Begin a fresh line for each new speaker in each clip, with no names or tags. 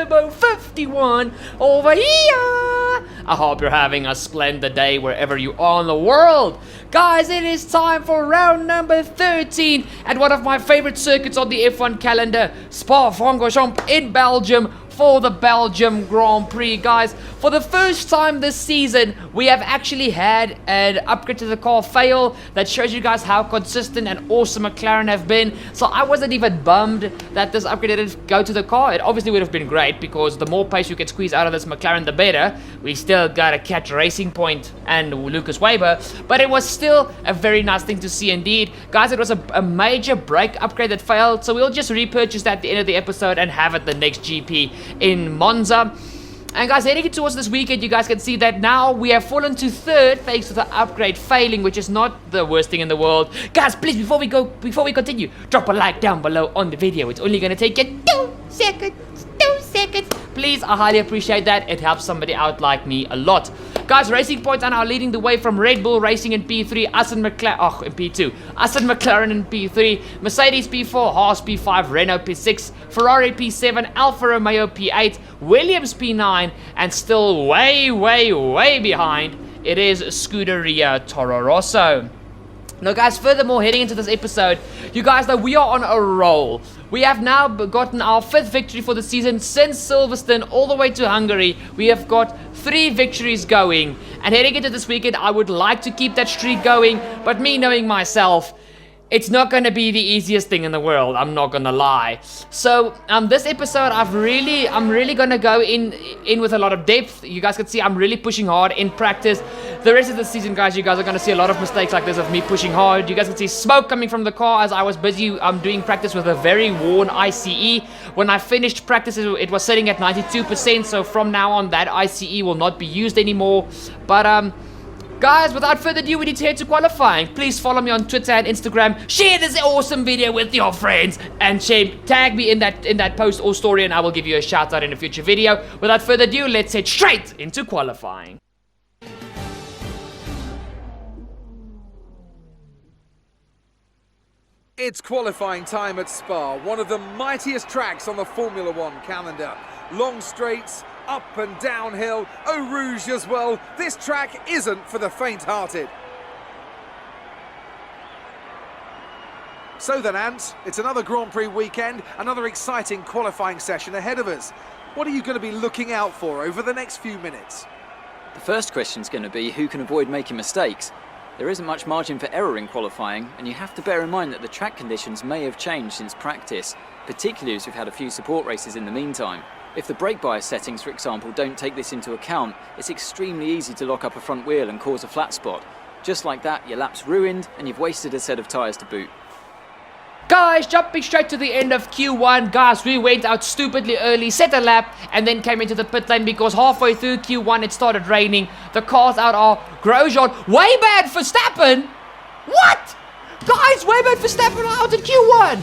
Turbo 51 over here. I hope you're having a splendid day wherever you are in the world. Guys, it is time for round number 13 at one of my favorite circuits on the F1 calendar, Spa-Francorchamps in Belgium, for the Belgium Grand Prix. Guys, for the first time this season, we have actually had an upgrade to the car fail. That shows you guys how consistent and awesome McLaren have been. So I wasn't even bummed that this upgrade didn't go to the car. It obviously would have been great, because the more pace you can squeeze out of this McLaren, the better. We still got to catch Racing Point and Lucas Weber, but it was still a very nice thing to see indeed. Guys, it was a major brake upgrade that failed, so we'll just repurchase that at the end of the episode and have it the next GP in Monza. And guys, heading towards this weekend, you guys can see that now we have fallen to third thanks to the upgrade failing, which is not the worst thing in the world. Guys, please, before we continue, drop a like down below on the video. It's only gonna take you 2 seconds. Please, I highly appreciate that. It helps somebody out like me a lot. Guys, Racing Point are now leading the way from Red Bull Racing in P3, us in McLaren, in P2, us and McLaren in P3, Mercedes P4, Haas P5, Renault P6, Ferrari P7, Alfa Romeo P8, Williams P9, and still way behind, it is Scuderia Toro Rosso. Now guys, furthermore, heading into this episode, you guys know we are on a roll. We have now gotten our 5th victory for the season since Silverstone all the way to Hungary. We have got 3 victories going. And heading into this weekend, I would like to keep that streak going. But me knowing myself, it's not going to be the easiest thing in the world, I'm not going to lie. So, this episode, I'm really going to go in with a lot of depth. You guys can see I'm really pushing hard in practice. The rest of the season, guys, you guys are going to see a lot of mistakes like this of me pushing hard. You guys can see smoke coming from the car as I was busy doing practice with a very worn ICE. When I finished practice, it was sitting at 92%, so from now on, that ICE will not be used anymore. But, guys, without further ado, we need to head to qualifying. Please follow me on Twitter and Instagram. Share this awesome video with your friends. And tag me in that post or story, and I will give you a shout out in a future video. Without further ado, let's head straight into qualifying.
It's qualifying time at Spa, one of the mightiest tracks on the Formula One calendar. Long straights, up and downhill, Eau Rouge as well. This track isn't for the faint-hearted. So then, Ant, it's another Grand Prix weekend, another exciting qualifying session ahead of us. What are you going to be looking out for over the next few minutes?
The first question is going to be who can avoid making mistakes. There isn't much margin for error in qualifying, and you have to bear in mind that the track conditions may have changed since practice, particularly as we've had a few support races in the meantime. If the brake bias settings, for example, don't take this into account, it's extremely easy to lock up a front wheel and cause a flat spot. Just like that, your lap's ruined, and you've wasted a set of tyres to boot.
Guys, jumping straight to the end of Q1, guys, we went out stupidly early, set a lap, and then came into the pit lane because halfway through Q1 it started raining. The cars out are Grosjean, way bad for Verstappen. What? Guys, way bad for Verstappen out in Q1.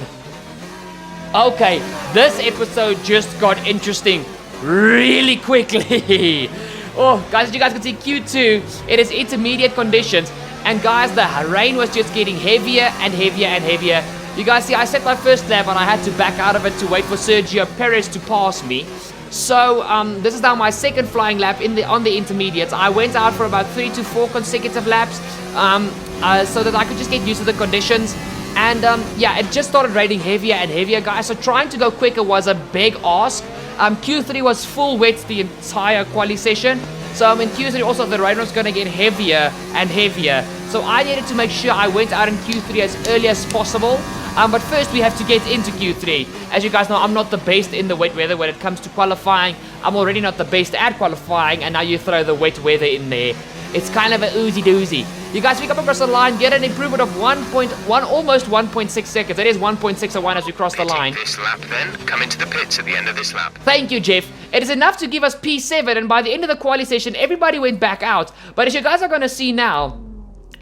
Okay, this episode just got interesting really quickly. Oh, guys, as you guys can see, Q2, it is intermediate conditions, and guys, the rain was just getting heavier and heavier and heavier. You guys see, I set my first lap and I had to back out of it to wait for Sergio Perez to pass me. So, this is now my second flying lap on the intermediates. I went out for about 3 to 4 consecutive laps so that I could just get used to the conditions. And, yeah, it just started raining heavier and heavier, guys. So trying to go quicker was a big ask. Q3 was full wet the entire quali session. So in Q3 also the rain was going to get heavier and heavier. So I needed to make sure I went out in Q3 as early as possible. But first we have to get into Q3. As you guys know, I'm not the best in the wet weather when it comes to qualifying. I'm already not the best at qualifying, and now you throw the wet weather in there. It's kind of a oozy doozy. You guys, we come across the line, get an improvement of 1.1, almost 1.6 seconds. It is 1.601 as we cross the line.
This lap then, come into the pits at the end of this lap.
Thank you, Jeff. It is enough to give us P7, and by the end of the quali session, everybody went back out. But as you guys are going to see now,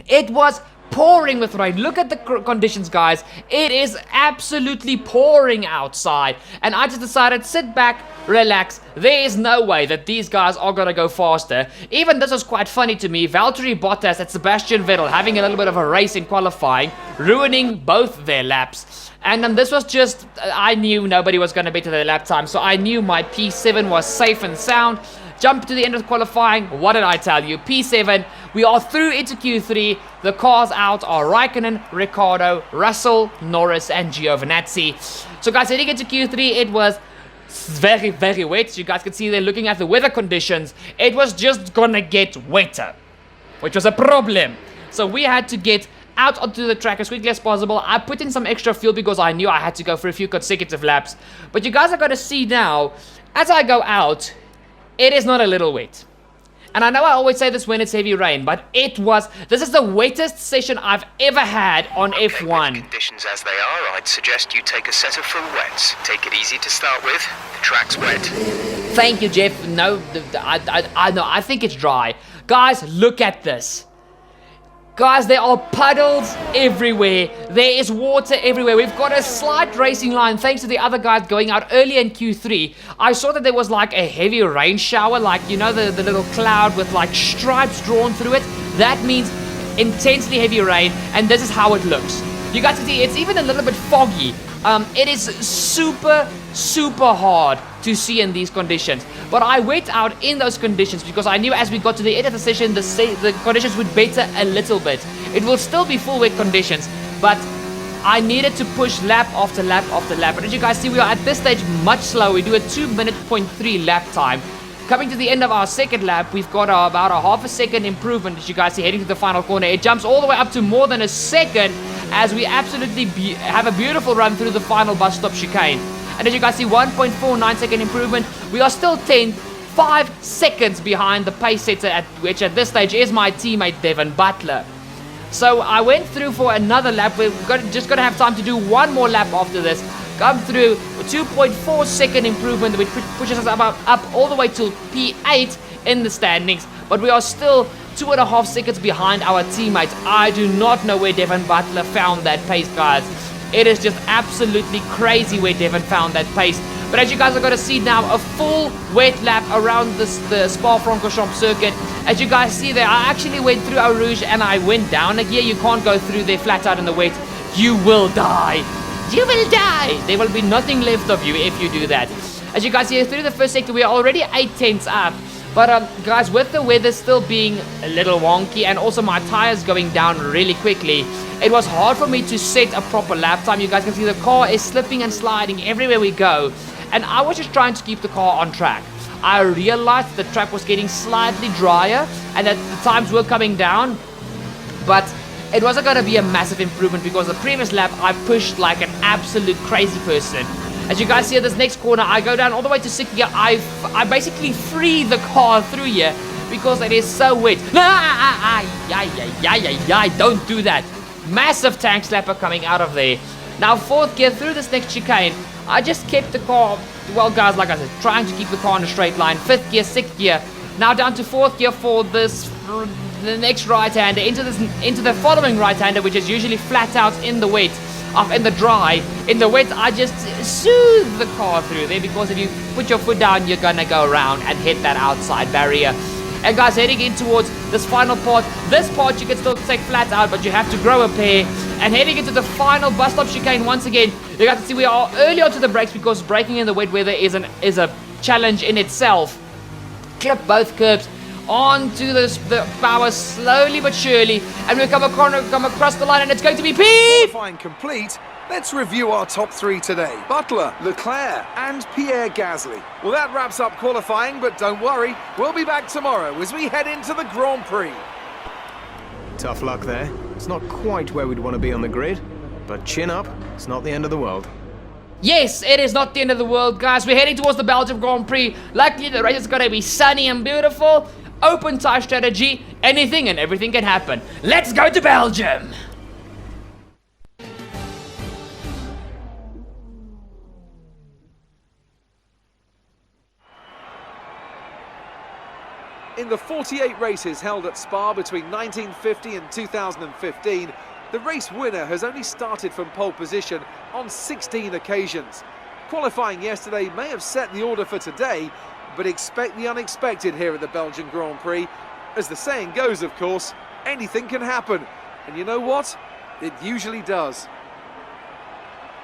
it was pouring with rain. Look at the conditions, guys. It is absolutely pouring outside. And I just decided, sit back, relax. There is no way that these guys are gonna go faster. Even this was quite funny to me. Valtteri Bottas and Sebastian Vettel having a little bit of a race in qualifying, ruining both their laps. And this was just, I knew nobody was gonna beat their lap time, so I knew my P7 was safe and sound. Jump to the end of the qualifying. What did I tell you? P7. We are through into Q3. The cars out are Raikkonen, Ricciardo, Russell, Norris, and Giovinazzi. So guys, heading into Q3, it was very, very wet. You guys can see there looking at the weather conditions. It was just gonna get wetter, which was a problem. So we had to get out onto the track as quickly as possible. I put in some extra fuel because I knew I had to go for a few consecutive laps. But you guys are gonna see now, as I go out, it is not a little wet. And I know I always say this when it's heavy rain, but this is the wettest session I've ever had on F1.
With conditions as they are, I'd suggest you take a set of full wets. Take it easy to start with. The track's wet.
Thank you, Jeff. No, I think it's dry. Guys, look at this. Guys, there are puddles everywhere. There is water everywhere. We've got a slight racing line thanks to the other guys going out early in Q3. I saw that there was like a heavy rain shower, like, you know, the little cloud with like stripes drawn through it. That means intensely heavy rain, and this is how it looks. You guys can see it's even a little bit foggy. It is super, super hard to see in these conditions. But I went out in those conditions because I knew as we got to the end of the session, the conditions would better a little bit. It will still be full wet conditions, but I needed to push lap after lap after lap. And as you guys see, we are at this stage much slower. We do a 2:03 lap time. Coming to the end of our second lap, we've got about a half a second improvement, as you guys see, heading to the final corner. It jumps all the way up to more than a second as we absolutely have a beautiful run through the final bus stop chicane. And as you guys see, 1.49 second improvement. We are still 5 seconds behind the pace setter, which at this stage is my teammate Devon Butler. So I went through for another lap. We're just going to have time to do one more lap after this. Come through a 2.4 second improvement, which pushes us up all the way to P8 in the standings. But we are still 2.5 seconds behind our teammates. I do not know where Devon Butler found that pace, guys. It is just absolutely crazy where Devon found that pace. But as you guys are going to see now, a full wet lap around the Spa-Francorchamps circuit. As you guys see there, I actually went through Eau Rouge and I went down a gear. You can't go through there flat out in the wet. You will die. You will die. There will be nothing left of you if you do that. As you guys see through the first sector, we are already 8 tenths up. But guys, with the weather still being a little wonky and also my tires going down really quickly, it was hard for me to set a proper lap time. You guys can see the car is slipping and sliding everywhere we go. And I was just trying to keep the car on track. I realized the track was getting slightly drier and that the times were coming down. But it wasn't going to be a massive improvement because the previous lap I pushed like an absolute crazy person. As you guys see at this next corner, I go down all the way to 6th gear. I basically free the car through here because it is so wet. Don't do that. Massive tank slapper coming out of there. Now 4th gear through this next chicane. I just kept the car, well guys, like I said, trying to keep the car in a straight line. 5th gear, 6th gear. Now down to 4th gear for the next right-hander, into the following right-hander, which is usually flat out in the wet, in the dry. In the wet, I just soothe the car through there because if you put your foot down, you're gonna go around and hit that outside barrier. And guys, heading in towards this final part, this part you can still take flat out, but you have to grow a pair. And heading into the final bus stop chicane once again, you guys can see we are early onto the brakes because braking in the wet weather is a challenge in itself. Clip both curbs onto the power slowly but surely, and we come across the line, and it's going to be P.
Qualifying complete. Let's review our top 3 today. Butler, Leclerc and Pierre Gasly. Well, that wraps up qualifying, but don't worry, we'll be back tomorrow as we head into the Grand Prix.
Tough luck there. It's not quite where we'd want to be on the grid, but chin up, it's not the end of the world.
Yes, it is not the end of the world, guys. We're heading towards the Belgium Grand Prix. Luckily, the race is going to be sunny and beautiful. Open tire strategy, anything and everything can happen. Let's go to Belgium!
In the 48 races held at Spa between 1950 and 2015, the race winner has only started from pole position on 16 occasions. Qualifying yesterday may have set the order for today, but expect the unexpected here at the Belgian Grand Prix. As the saying goes, of course, anything can happen. And you know what? It usually does.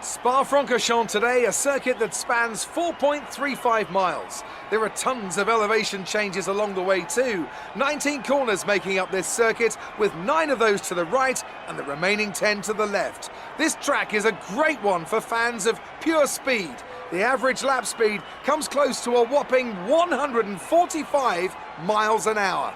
Spa-Francorchamps today, a circuit that spans 4.35 miles. There are tons of elevation changes along the way too. 19 corners making up this circuit, with 9 of those to the right and the remaining 10 to the left. This track is a great one for fans of pure speed. The average lap speed comes close to a whopping 145 miles an hour.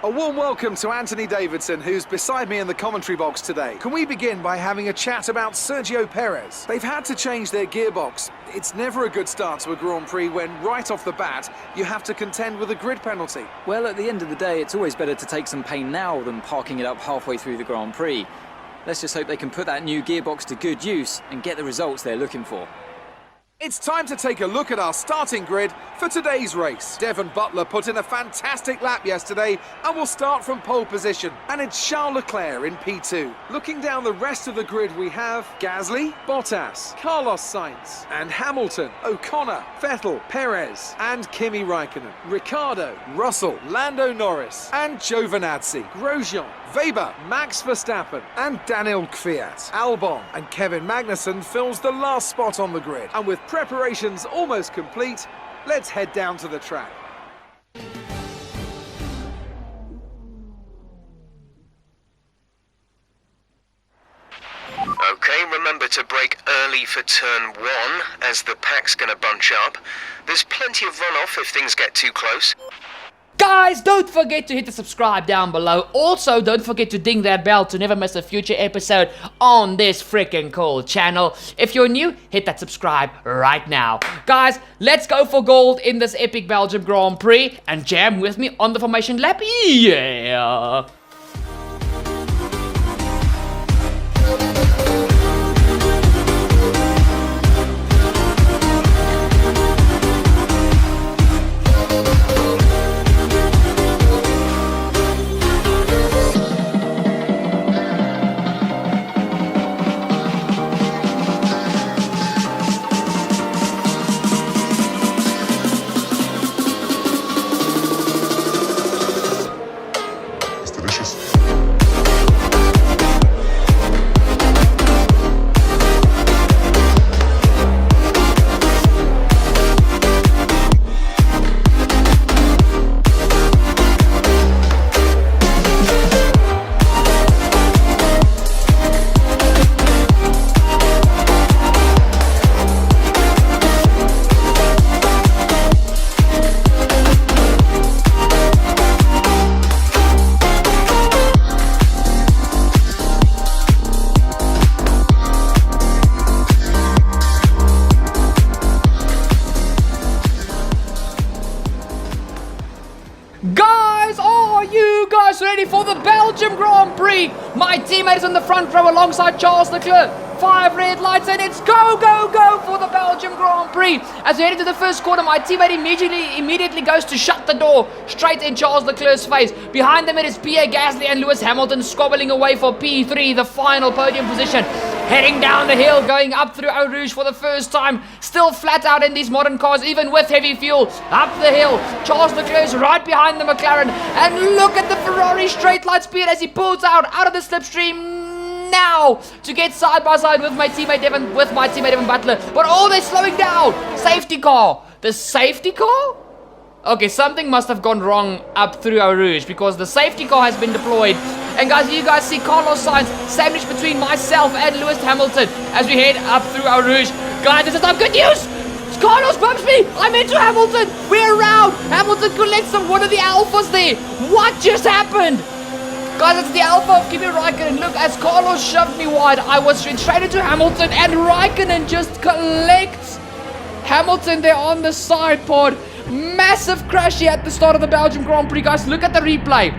A warm welcome to Anthony Davidson, who's beside me in the commentary box today. Can we begin by having a chat about Sergio Perez? They've had to change their gearbox. It's never a good start to a Grand Prix when, right off the bat, you have to contend with a grid penalty.
Well, at the end of the day, it's always better to take some pain now than parking it up halfway through the Grand Prix. Let's just hope they can put that new gearbox to good use and get the results they're looking for.
It's time to take a look at our starting grid for today's race. Devon Butler put in a fantastic lap yesterday and will start from pole position. And it's Charles Leclerc in P2. Looking down the rest of the grid, we have Gasly, Bottas, Carlos Sainz and Hamilton, O'Connor, Vettel, Perez and Kimi Raikkonen, Ricciardo, Russell, Lando Norris and Giovinazzi, Grosjean, Weber, Max Verstappen and Daniel Kvyat. Albon and Kevin Magnussen fills the last spot on the grid. And with preparations almost complete, let's head down to the track.
Okay, remember to brake early for turn 1, as the pack's gonna bunch up. There's plenty of runoff if things get too close.
Guys, don't forget to hit the subscribe down below. Also, don't forget to ding that bell to never miss a future episode on this freaking cool channel. If you're new, hit that subscribe right now. Guys, let's go for gold in this epic Belgium Grand Prix and jam with me on the formation lap. Yeah! Ready for the Belgium Grand Prix. My teammate is in the front row alongside Charles Leclerc. 5 red lights and it's go, go, go for the Belgium Grand Prix. As we head into the first corner, my teammate immediately goes to shut the door straight in Charles Leclerc's face. Behind them it is Pierre Gasly and Lewis Hamilton squabbling away for P3, the final podium position. Heading down the hill, going up through Eau Rouge for the first time. Still flat out in these modern cars, even with heavy fuel. Up the hill, Charles Leclerc is right behind the McLaren. And look at the Ferrari straight line speed as he pulls out of the slipstream now to get side by side with my teammate Devon Butler. But oh, they're slowing down. Safety car. The safety car? Okay, something must have gone wrong up through Eau Rouge because the safety car has been deployed. And guys, you guys see Carlos Sainz sandwiched between myself and Lewis Hamilton as we head up through Eau Rouge. Guys, this is not good news! Carlos bumps me! I'm into Hamilton! We're around! Hamilton collects one of the Alphas there! What just happened? Guys, it's the Alpha of Kimi Raikkonen. Look, as Carlos shoved me wide, I was straight into Hamilton and Raikkonen just collects Hamilton there on the side pod. Massive crash here at the start of the Belgium Grand Prix, guys. Look at the replay.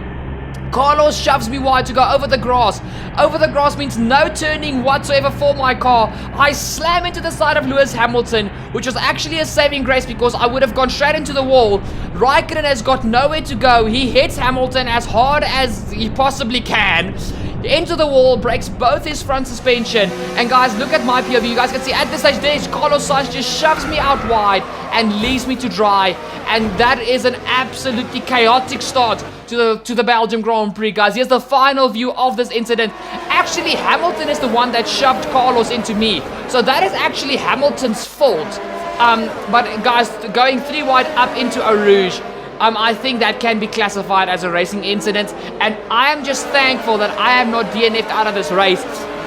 Carlos shoves me wide to go over the grass. Over the grass means no turning whatsoever for my car. I slam into the side of Lewis Hamilton, which was actually a saving grace because I would have gone straight into the wall. Raikkonen has got nowhere to go. He hits Hamilton as hard as he possibly can. Into the wall, breaks both his front suspension. And guys, look at my POV. You guys can see at this stage, there's Carlos Sainz just shoves me out wide and leaves me to dry. And that is an absolutely chaotic start to the Belgium Grand Prix, guys. Here's the final view of this incident. Actually, Hamilton is the one that shoved Carlos into me. So that is actually Hamilton's fault. But guys, going 3 wide up into Eau Rouge, I think that can be classified as a racing incident, and I am just thankful that I am not DNF'd out of this race.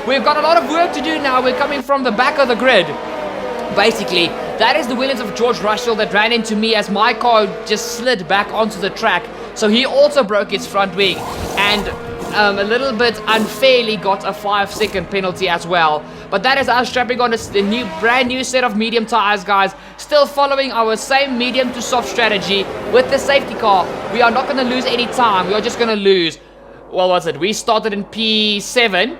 We've got a lot of work to do now. We're coming from the back of the grid. Basically, that is the Williams of George Russell that ran into me as my car just slid back onto the track. So he also broke his front wing and a little bit unfairly got a 5-second penalty as well. But that is us strapping on a brand new set of medium tires, guys. Still following our same medium to soft strategy with the safety car. We are not going to lose any time. We are just going to lose, what was it? We started in P7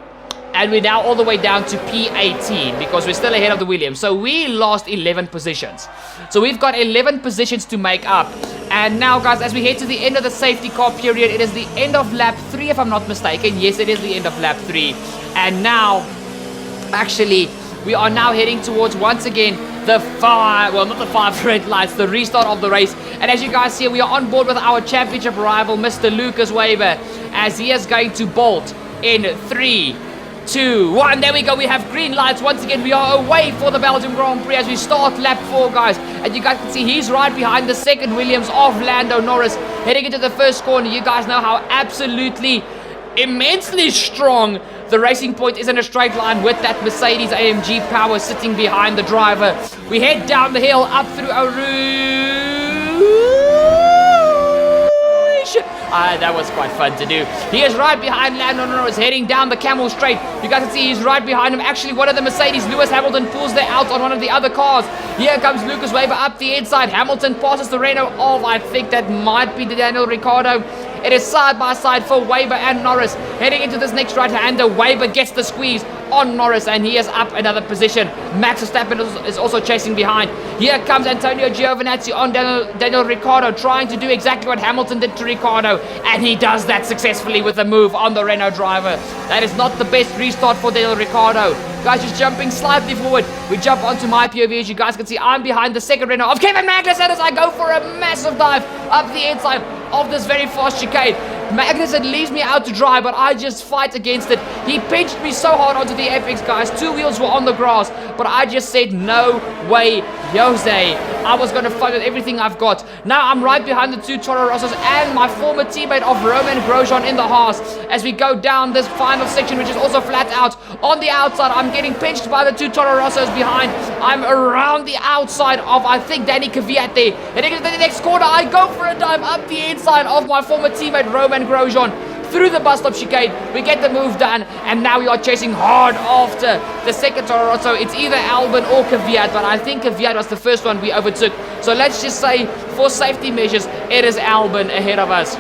and we're now all the way down to P18 because we're still ahead of the Williams. So we lost 11 positions. So we've got 11 positions to make up. And now, guys, as we head to the end of the safety car period, it is the end of lap 3 if I'm not mistaken. Yes, it is the end of lap 3. And now, actually, we are now heading towards, once again, the 5, well, not the 5 red lights, the restart of the race. And as you guys see, we are on board with our championship rival, Mr. Lucas Weber, as he is going to bolt in 3, 2, 1. There we go. We have green lights. Once again, we are away for the Belgium Grand Prix as we start lap 4, guys. And you guys can see he's right behind the second Williams of Lando Norris. Heading into the first corner, you guys know how absolutely immensely strong the Racing Point is in a straight line with that Mercedes AMG power sitting behind the driver. We head down the hill up through Eau Rouge. That was quite fun to do. He is right behind Lando Norris heading down the Camel Straight. You guys can see he's right behind him. Actually, one of the Mercedes, Lewis Hamilton, pulls there out on one of the other cars. Here comes Lucas Weber up the inside. Hamilton passes the Renault of, I think that might be the Daniel Ricciardo. It is side by side for Weber and Norris. Heading into this next right-hander, Weber gets the squeeze on Norris and he is up another position. Max Verstappen is also chasing behind. Here comes Antonio Giovinazzi on Daniel Ricciardo, trying to do exactly what Hamilton did to Ricciardo, and he does that successfully with a move on the Renault driver. That is not the best restart for Daniel Ricciardo. Guys, just jumping slightly forward. We jump onto my POV. As you guys can see, I'm behind the second Renault of Kevin Magnussen as I go for a massive dive up the inside of this very fast chicane. Magnussen leaves me out to dry, but I just fight against it. He pinched me so hard onto the apex, guys. 2 wheels were on the grass, but I just said, no way, Jose. I was going to fight with everything I've got. Now I'm right behind the 2 Toro Rossos and my former teammate of Roman Grosjean in the Haas as we go down this final section, which is also flat out. On the outside, I'm getting pinched by the 2 Toro Rossos behind. I'm around the outside of, I think, Danny Kvyat there. Heading into the next corner, I go for a dive up the inside of my former teammate Roman Grosjean through the bus stop chicane. We get the move done, and now we are chasing hard after the second Toro Rosso. It's either Albon or Kvyat, but I think Kvyat was the first one we overtook. So let's just say, for safety measures, it is Albon ahead of us.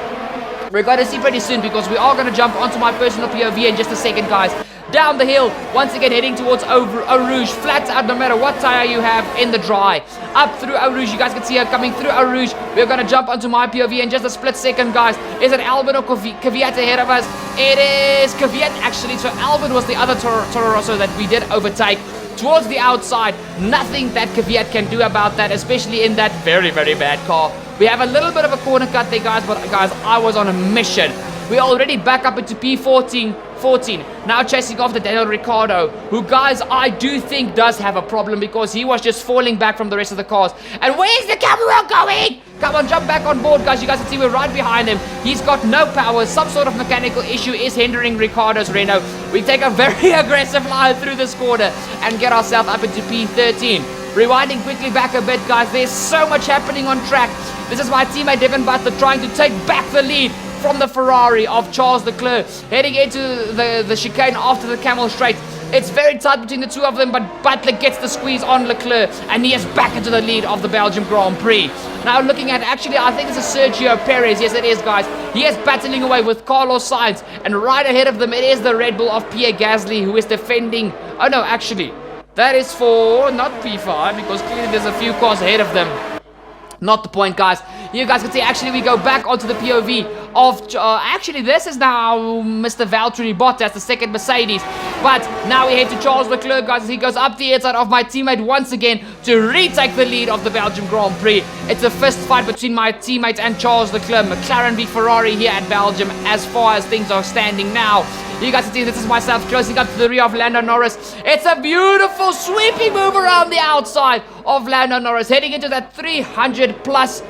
We're going to see pretty soon because we are going to jump onto my personal POV in just a second, guys. Down the hill, once again heading towards Eau Rouge, flat out no matter what tire you have in the dry. Up through Eau Rouge, you guys can see her coming through Eau Rouge. We're going to jump onto my POV in just a split second, guys. Is it Albon or Kvyat ahead of us? It is Kvyat, actually. So Albon was the other Toro Rosso that we did overtake. Towards the outside, nothing that Kvyat can do about that, especially in that very, very bad car. We have a little bit of a corner cut there, guys, but guys, I was on a mission. We're already back up into P14, now chasing after Daniel Ricciardo, who, guys, I do think does have a problem because he was just falling back from the rest of the cars. And where's the camera going? Come on, jump back on board, guys. You guys can see we're right behind him. He's got no power. Some sort of mechanical issue is hindering Ricciardo's Renault. We take a very aggressive line through this corner and get ourselves up into P13. Rewinding quickly back a bit, guys. There's so much happening on track. This is my teammate Devin Butler trying to take back the lead from the Ferrari of Charles Leclerc. Heading into the chicane after the Camel Straight. It's very tight between the two of them, but Butler gets the squeeze on Leclerc, and he is back into the lead of the Belgium Grand Prix. Now looking at, actually, I think it's a Sergio Perez. Yes, it is, guys. He is battling away with Carlos Sainz, and right ahead of them, it is the Red Bull of Pierre Gasly, who is defending. Oh, no, actually, that is for not P5, because clearly there's a few cars ahead of them. Not the point, guys. You guys can see, actually, we go back onto the POV of... actually, this is now Mr. Valtteri Bottas, the second Mercedes. But now we head to Charles Leclerc, guys, as he goes up the inside of my teammate once again to retake the lead of the Belgium Grand Prix. It's a fist fight between my teammate and Charles Leclerc. McLaren v Ferrari here at Belgium, as far as things are standing now. You guys can see this is myself closing up to the rear of Lando Norris. It's a beautiful sweeping move around the outside of Lando Norris, heading into that 300 plus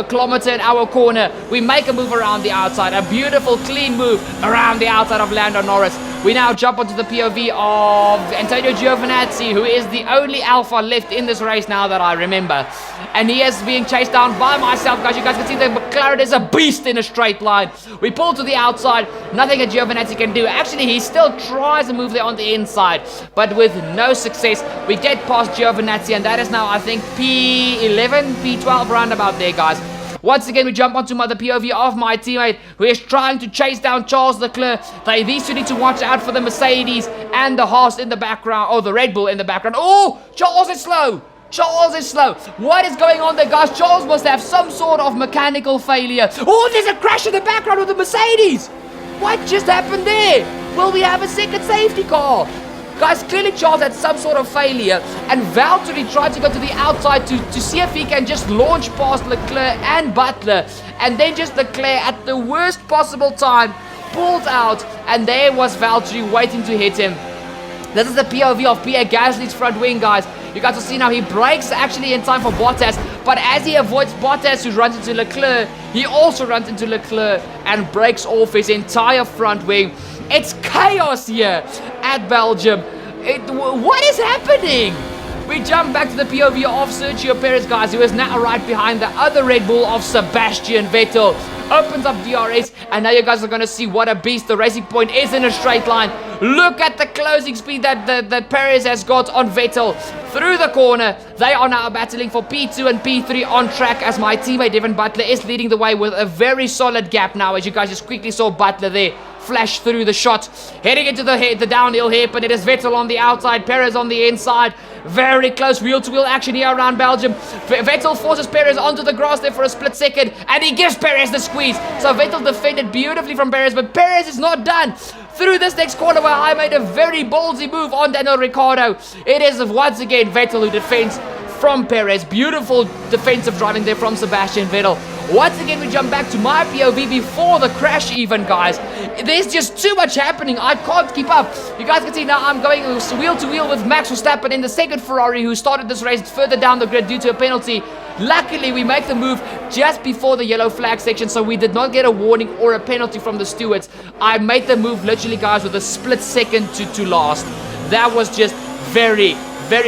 kilometer an hour corner. We make a move around the outside, a beautiful clean move around the outside of Lando Norris. We now jump onto the POV of Antonio Giovinazzi, who is the only alpha left in this race now that I remember. And he is being chased down by myself, guys. You guys can see the McLaren is a beast in a straight line. We pull to the outside. Nothing that Giovinazzi can do. Actually, he still tries to move there on the inside, but with no success. We get past Giovinazzi, and that is now, I think, P11, P12 roundabout there, guys. Once again, we jump onto the POV of my teammate, who is trying to chase down Charles Leclerc. These two need to watch out for the Mercedes and the Haas in the background, or the Red Bull in the background. Oh, Charles is slow. Charles is slow. What is going on there, guys? Charles must have some sort of mechanical failure. Oh, there's a crash in the background with the Mercedes. What just happened there? Will we have a second safety car? Guys, clearly Charles had some sort of failure, and Valtteri tried to go to the outside to see if he can just launch past Leclerc and Butler, and then just Leclerc at the worst possible time pulled out, and there was Valtteri waiting to hit him. This is the POV of Pierre Gasly's front wing, guys. You guys will see now he brakes actually in time for Bottas, but as he avoids Bottas, who runs into Leclerc, he also runs into Leclerc and breaks off his entire front wing. It's chaos here at Belgium. What is happening? We jump back to the POV of Sergio Perez, guys, who is now right behind the other Red Bull of Sebastian Vettel. Opens up DRS, and now you guys are going to see what a beast the Racing Point is in a straight line. Look at the closing speed that Perez has got on Vettel through the corner. They are now battling for P2 and P3 on track, as my teammate Devin Butler is leading the way with a very solid gap now, as you guys just quickly saw Butler there flash through the shot, heading into the downhill hairpin. It is Vettel on the outside, Perez on the inside. Very close wheel-to-wheel action here around Belgium. Vettel forces Perez onto the grass there for a split second, and he gives Perez the squeeze. So Vettel defended beautifully from Perez, but Perez is not done. Through this next corner where I made a very ballsy move on Daniel Ricciardo, it is once again Vettel who defends from Perez. Beautiful defensive driving there from Sebastian Vettel. Once again, we jump back to my POV before the crash even, guys. There's just too much happening. I can't keep up. You guys can see now I'm going wheel to wheel with Max Verstappen in the second Ferrari, who started this race further down the grid due to a penalty. Luckily, we make the move just before the yellow flag section, so we did not get a warning or a penalty from the stewards. I made the move literally, guys, with a split second to last. That was just very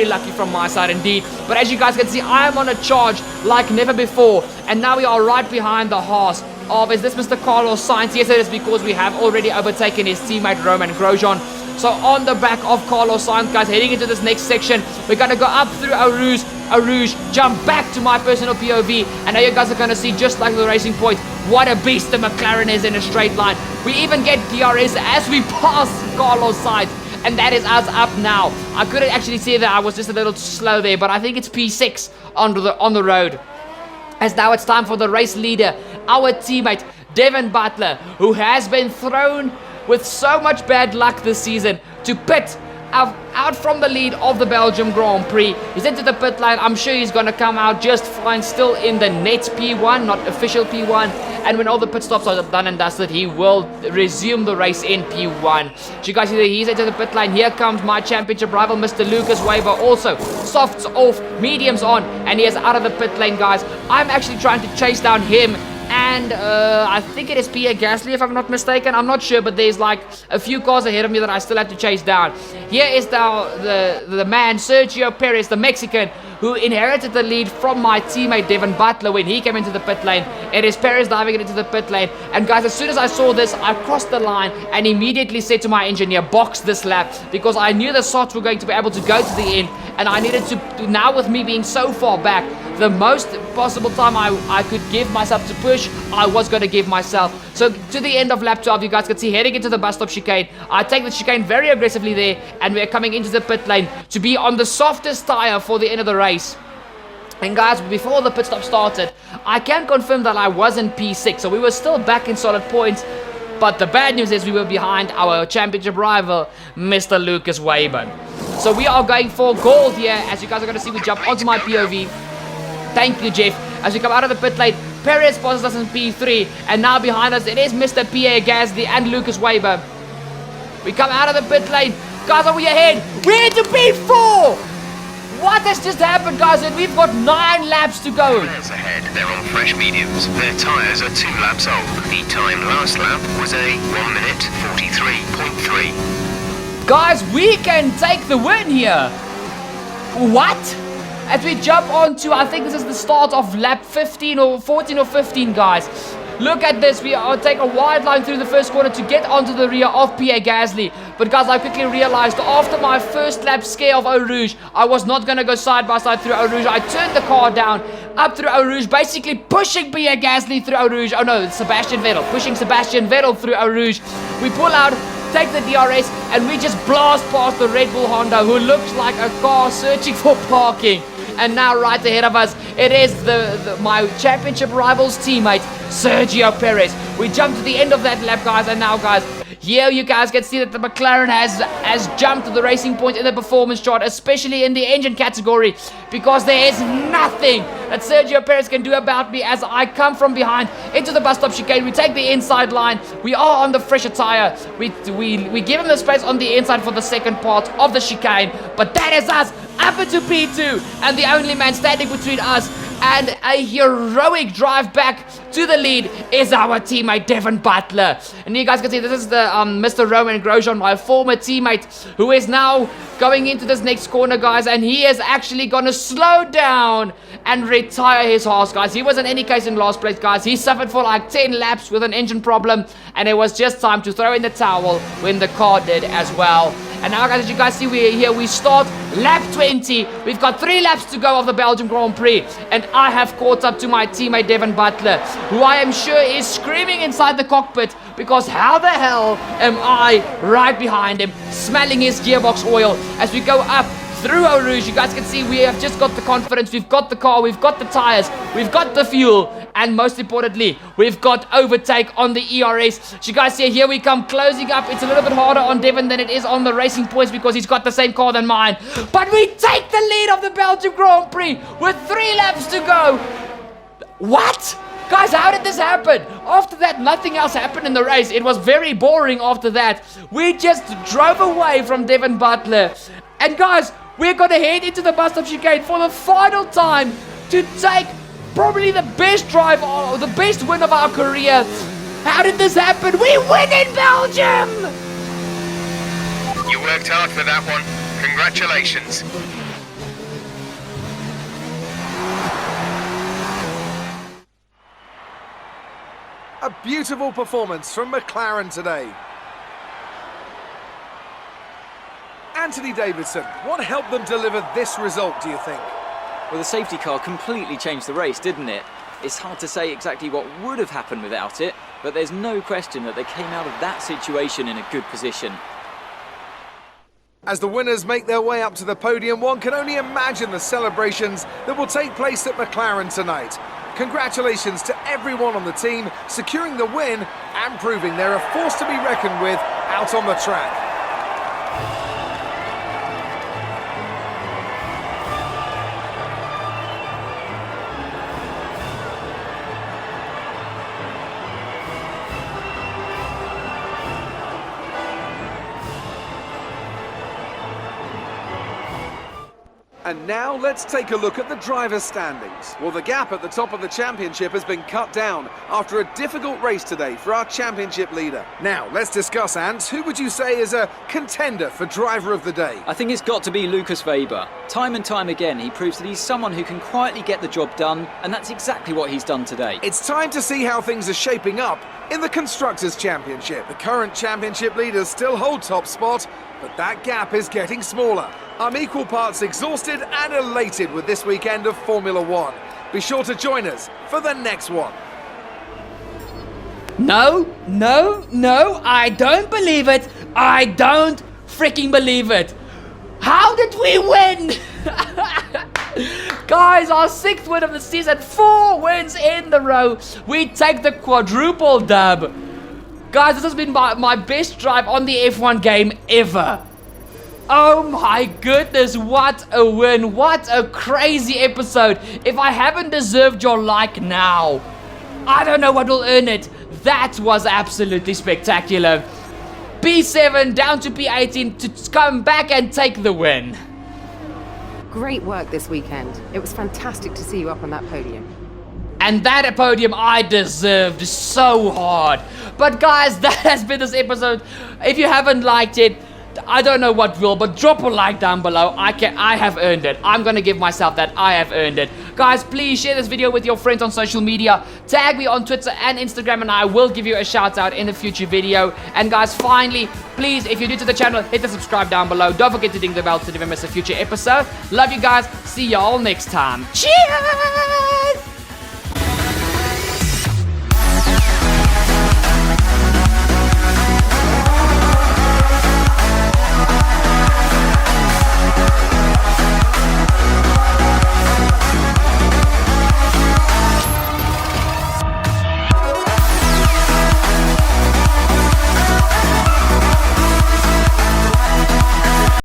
lucky from my side indeed. But as you guys can see, I am on a charge like never before, and now we are right behind the Haas of, is this Mr. Carlos Sainz? Yes, it is, because we have already overtaken his teammate Roman Grosjean. So on the back of Carlos Sainz, guys, heading into this next section, we're going to go up through Rouge, jump back to my personal POV, and now you guys are going to see, just like the Racing Point, what a beast the McLaren is in a straight line. We even get DRS as we pass Carlos Sainz, and that is us up now. I couldn't actually see that, I was just a little slow there, but I think it's P6 on the road. As now it's time for the race leader, our teammate Devin Butler, who has been thrown with so much bad luck this season to pit out from the lead of the Belgium Grand Prix. He's into the pit lane. I'm sure he's going to come out just fine, still in the net P1, not official P1. And when all the pit stops are done and dusted, he will resume the race in P1. So you guys see that he's into the pit lane. Here comes my championship rival, Mr. Lucas Weber. Also, softs off, mediums on, and he is out of the pit lane, guys. I'm actually trying to chase down him, and I think it is Pierre Gasly, if I'm not mistaken. I'm not sure, but there's like a few cars ahead of me that I still have to chase down. Here is the man, Sergio Perez, the Mexican, who inherited the lead from my teammate Devin Butler when he came into the pit lane. It is Perez diving into the pit lane. And guys, as soon as I saw this, I crossed the line and immediately said to my engineer, box this lap, because I knew the Sots were going to be able to go to the end, and I needed to, now with me being so far back, the most possible time I could give myself to push, I was going to give myself. So to the end of lap 12, you guys can see heading into the bus stop chicane. I take the chicane very aggressively there, and we're coming into the pit lane to be on the softest tire for the end of the race. And guys, before the pit stop started, I can confirm that I was in P6, so we were still back in solid points. But the bad news is we were behind our championship rival, Mr. Lucas Wayburn. So we are going for gold here. As you guys are going to see, we jump onto my POV. Thank you, Jeff. As we come out of the pit lane, Perez passes us in P3. And now behind us, it is Mr. Pierre Gasly and Lucas Wayburn. We come out of the pit lane. Guys, are we ahead? We're into P4! What has just happened, guys? And we've got 9 laps to go.
Perez ahead. They're on fresh mediums. Their tyres are 2 laps old. The time last lap was a 1 minute 43.3.
Guys, we can take the win here. What? As we jump onto, I think this is the start of lap 15 or 14 or 15, guys. Look at this. We are taking a wide line through the first corner to get onto the rear of Pierre Gasly. But guys, I quickly realized after my first lap scare of Eau Rouge, I was not going to go side by side through Eau Rouge. I turned the car down, up through Eau Rouge, basically pushing Pierre Gasly through Eau Rouge. Oh no, it's Sebastian Vettel. Pushing Sebastian Vettel through Eau Rouge. We pull out, take the DRS, and we just blast past the Red Bull Honda, who looks like a car searching for parking. And now right ahead of us, it is my championship rival's teammate, Sergio Perez. We jump to the end of that lap, guys, and now, guys, here you guys can see that the McLaren has jumped to the racing point in the performance chart, especially in the engine category, because there is nothing that Sergio Perez can do about me as I come from behind into the bus stop chicane. We take the inside line. We are on the fresher tire. We give him the space on the inside for the second part of the chicane, but that is us up into P2, and the only man standing between us and a heroic drive back to the lead is our teammate Devin Butler. And you guys can see this is the Mr. Roman Grosjean, my former teammate, who is now going into this next corner, guys, and he is actually gonna slow down and retire his horse, guys. He was in any case in last place, guys. He suffered for like 10 laps with an engine problem, and it was just time to throw in the towel when the car did as well. And now, guys, as you guys see, we start lap 20. We've got 3 laps to go of the Belgium Grand Prix, and I have caught up to my teammate Devin Butler, who I am sure is screaming inside the cockpit, because how the hell am I right behind him, smelling his gearbox oil as we go up through Eau Rouge. You guys can see we have just got the confidence, we've got the car, we've got the tires, we've got the fuel, and most importantly, we've got overtake on the ERS. So you guys see, here we come closing up. It's a little bit harder on Devin than it is on the Racing Points because he's got the same car than mine. But we take the lead of the Belgium Grand Prix with 3 laps to go. What? Guys, how did this happen? After that, nothing else happened in the race. It was very boring after that. We just drove away from Devin Butler. And guys, we're going to head into the bus stop chicane for the final time to take probably the best drive, or the best win of our career. How did this happen? We win in Belgium!
You worked hard for that one. Congratulations.
A beautiful performance from McLaren today. Anthony Davidson, what helped them deliver this result, do you think?
Well, the safety car completely changed the race, didn't it? It's hard to say exactly what would have happened without it, but there's no question that they came out of that situation in a good position.
As the winners make their way up to the podium, one can only imagine the celebrations that will take place at McLaren tonight. Congratulations to everyone on the team, securing the win and proving they're a force to be reckoned with out on the track. And now let's take a look at the driver's standings. Well, the gap at the top of the championship has been cut down after a difficult race today for our championship leader. Now, let's discuss, Ants. Who would you say is a contender for driver of the day?
I think it's got to be Lucas Weber. Time and time again, he proves that he's someone who can quietly get the job done, and that's exactly what he's done today.
It's time to see how things are shaping up in the Constructors' Championship. The current championship leaders still hold top spot, but that gap is getting smaller. I'm equal parts exhausted and elated with this weekend of Formula One. Be sure to join us for the next one.
No, I don't believe it. I don't freaking believe it. How did we win? Guys, our 6th win of the season, 4 wins in the row. We take the quadruple dub. Guys, this has been my best drive on the F1 game ever. Oh my goodness, what a win. What a crazy episode. If I haven't deserved your like now, I don't know what will earn it. That was absolutely spectacular. P7 down to P18 to come back and take the win.
Great work this weekend. It was fantastic to see you up on that podium.
And that podium I deserved so hard. But guys, that has been this episode. If you haven't liked it, I don't know what will, but drop a like down below. I have earned it. I'm gonna give myself that. I have earned it. Guys, please share this video with your friends on social media. Tag me on Twitter and Instagram, and I will give you a shout out in a future video. And guys, finally, please, if you're new to the channel, hit the subscribe down below. Don't forget to ding the bell to never miss a future episode. Love you guys. See y'all next time. Cheers!